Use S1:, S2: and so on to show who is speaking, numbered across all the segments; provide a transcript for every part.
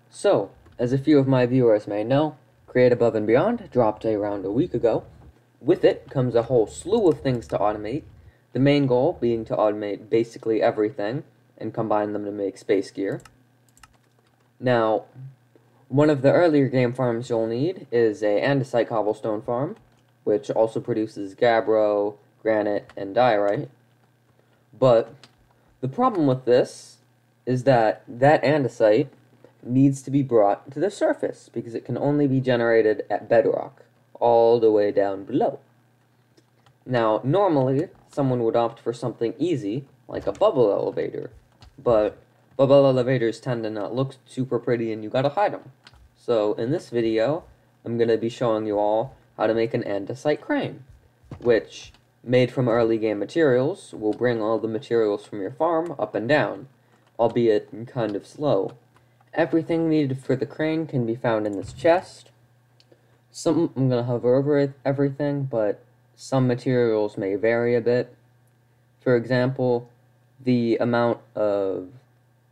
S1: So, as a few of my viewers may know, Create Above and Beyond dropped around a week ago. With it comes a whole slew of things to automate, the main goal being to automate basically everything and combine them to make space gear. Now, one of the earlier game farms you'll need is a Andesite cobblestone farm, which also produces gabbro, granite, and diorite. But the problem with this is that andesite needs to be brought to the surface because it can only be generated at bedrock, all the way down below. Now, normally, someone would opt for something easy, like a bubble elevator, but bubble elevators tend to not look super pretty and you gotta hide them. So, in this video, I'm gonna be showing you all how to make an andesite crane, which, made from early game materials, will bring all the materials from your farm up and down, albeit kind of slow. Everything needed for the crane can be found in this chest. I'm going to hover over everything, but some materials may vary a bit. For example, the amount of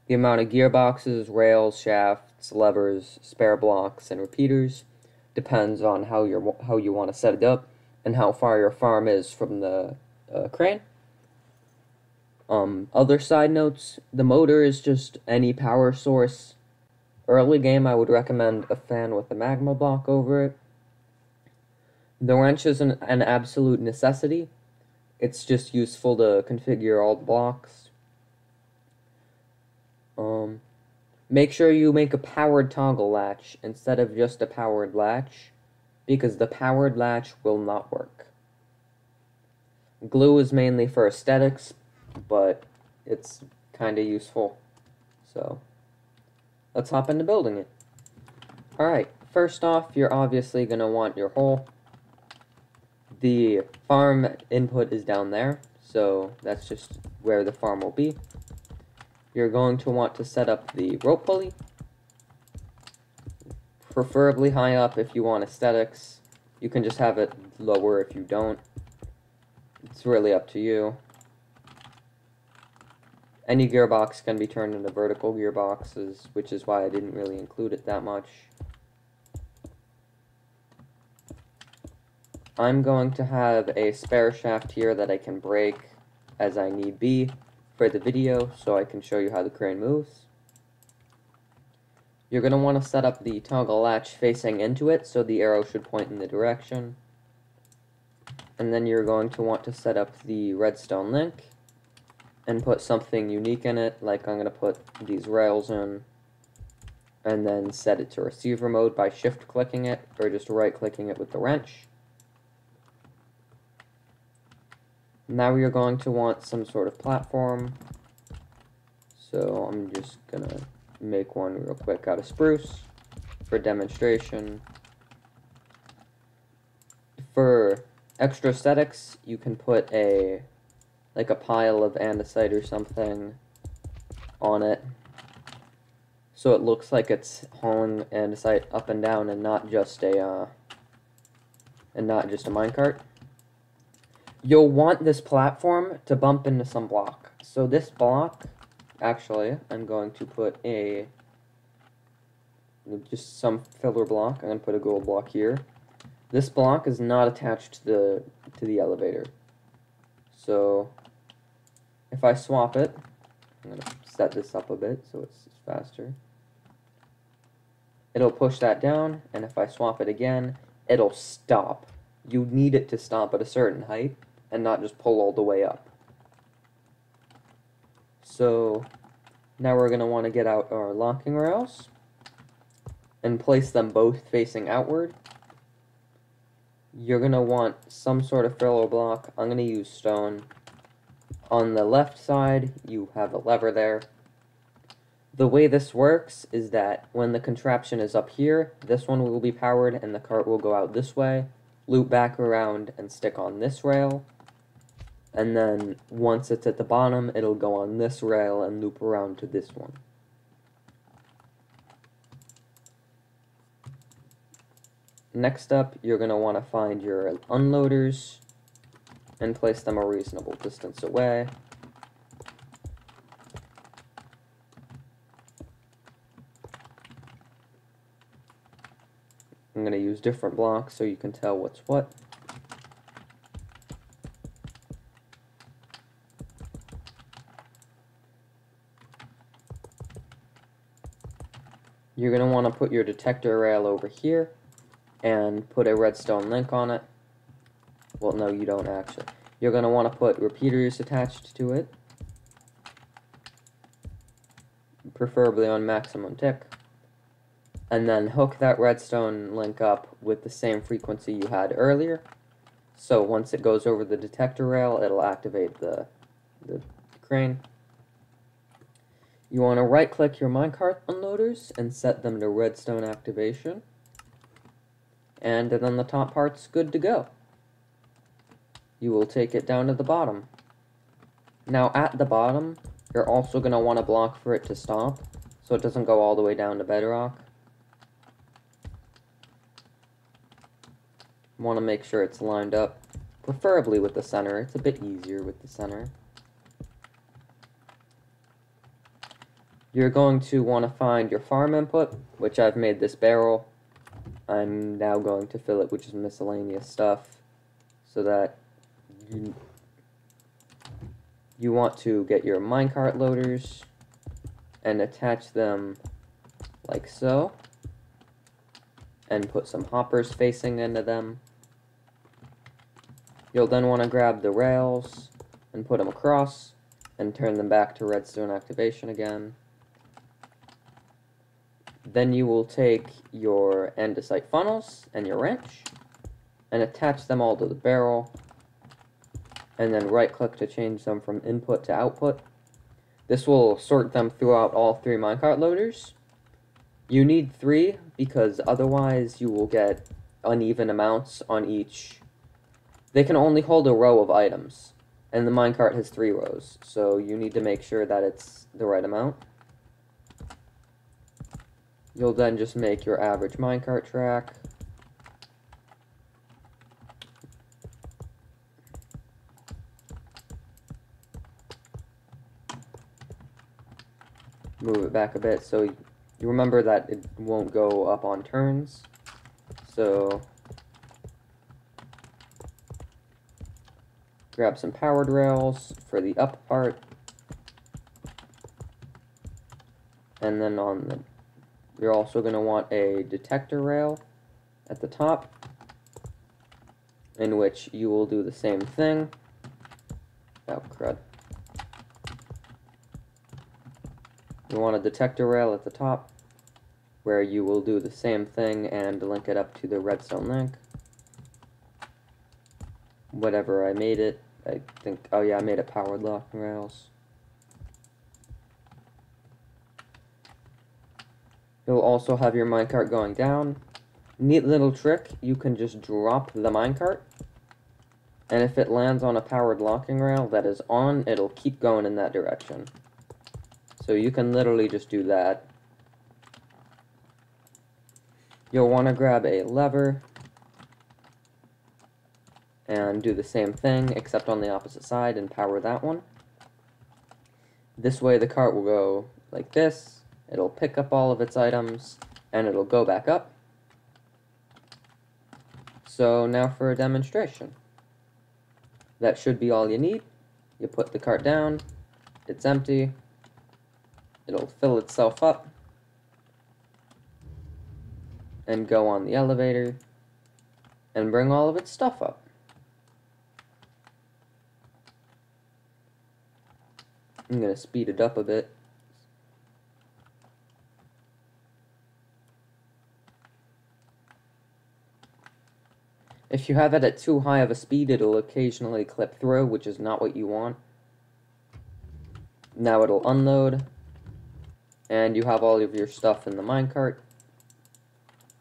S1: gearboxes, rails, shafts, levers, spare blocks, and repeaters depends on how you want to set it up and how far your farm is from the crane. Other side notes, the motor is just any power source. Early game, I would recommend a fan with a magma block over it. The wrench isn't an absolute necessity. It's just useful to configure all the blocks. Make sure you make a powered toggle latch instead of just a powered latch, because the powered latch will not work. Glue is mainly for aesthetics, but it's kinda useful. So, let's hop into building it. Alright, first off, you're obviously going to want your hole. The farm input is down there, so that's just where the farm will be. You're going to want to set up the rope pulley, preferably high up if you want aesthetics. You can just have it lower if you don't. It's really up to you. Any gearbox can be turned into vertical gearboxes, which is why I didn't really include it that much. I'm going to have a spare shaft here that I can break as I need be for the video, so I can show you how the crane moves. You're going to want to set up the toggle latch facing into it, so the arrow should point in the direction. And then you're going to want to set up the redstone link and put something unique in it, like I'm going to put these rails in, and then set it to receiver mode by shift clicking it, or just right clicking it with the wrench. Now you're going to want some sort of platform, so I'm just going to make one real quick out of spruce for demonstration. For extra aesthetics, you can put like a pile of andesite or something on it, so it looks like it's hauling andesite up and down and not just a minecart. You'll want this platform to bump into some block. So this block, actually, I'm going to put just some filler block. I'm going to put a gold block here. This block is not attached to the elevator. So if I swap it, I'm going to set this up a bit so it's faster. It'll push that down, and if I swap it again, it'll stop. You need it to stop at a certain height and not just pull all the way up. So now we're going to want to get out our locking rails and place them both facing outward. You're going to want some sort of filler block. I'm going to use stone. On the left side, you have a lever there. The way this works is that when the contraption is up here, this one will be powered and the cart will go out this way, loop back around and stick on this rail, and then once it's at the bottom, it'll go on this rail and loop around to this one. Next up, you're going to want to find your unloaders and place them a reasonable distance away. I'm going to use different blocks so you can tell what's what. You're going to want to put your detector rail over here and put a redstone link on it. Well, no, you don't actually. You're going to want to put repeaters attached to it, preferably on maximum tick, and then hook that redstone link up with the same frequency you had earlier. So once it goes over the detector rail, it'll activate the crane. You want to right-click your minecart unloaders and set them to redstone activation. And then the top part's good to go. You will take it down to the bottom. Now at the bottom, you're also going to want to block for it to stop, so it doesn't go all the way down to bedrock. You want to make sure it's lined up, preferably with the center. It's a bit easier with the center. You're going to want to find your farm input, which I've made this barrel. I'm now going to fill it with just miscellaneous stuff, so that you want to get your minecart loaders and attach them like so, and put some hoppers facing into them. You'll then want to grab the rails and put them across and turn them back to redstone activation again. Then you will take your andesite funnels and your wrench and attach them all to the barrel, and then right click to change them from input to output. This will sort them throughout all 3 minecart loaders. You need 3 because otherwise you will get uneven amounts on each. They can only hold a row of items, and the minecart has 3 rows, so you need to make sure that it's the right amount. You'll then just make your average minecart track. Move it back a bit so you remember that it won't go up on turns. So grab some powered rails for the up part, and then you're also going to want a detector rail at the top, in which you will do the same thing. Oh, crud. You want a detector rail at the top, where you will do the same thing and link it up to the redstone link. Whatever I made it, I think, oh yeah, I made it powered locking rails. You'll also have your minecart going down. Neat little trick, you can just drop the minecart, and if it lands on a powered locking rail that is on, it'll keep going in that direction. So you can literally just do that. You'll want to grab a lever and do the same thing, except on the opposite side, and power that one. This way the cart will go like this. It'll pick up all of its items, and it'll go back up. So now for a demonstration. That should be all you need. You put the cart down, it's empty, it'll fill itself up, and go on the elevator, and bring all of its stuff up. I'm going to speed it up a bit. If you have it at too high of a speed, it'll occasionally clip through, which is not what you want. Now it'll unload, and you have all of your stuff in the minecart.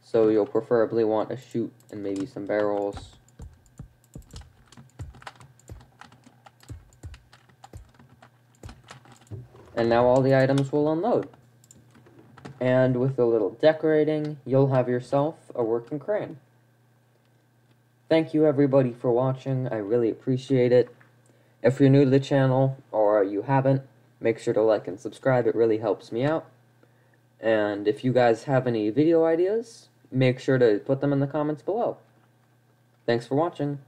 S1: So you'll preferably want a chute and maybe some barrels. And now all the items will unload. And with a little decorating, you'll have yourself a working crane. Thank you everybody for watching, I really appreciate it. If you're new to the channel, or you haven't, make sure to like and subscribe, it really helps me out. And if you guys have any video ideas, make sure to put them in the comments below. Thanks for watching.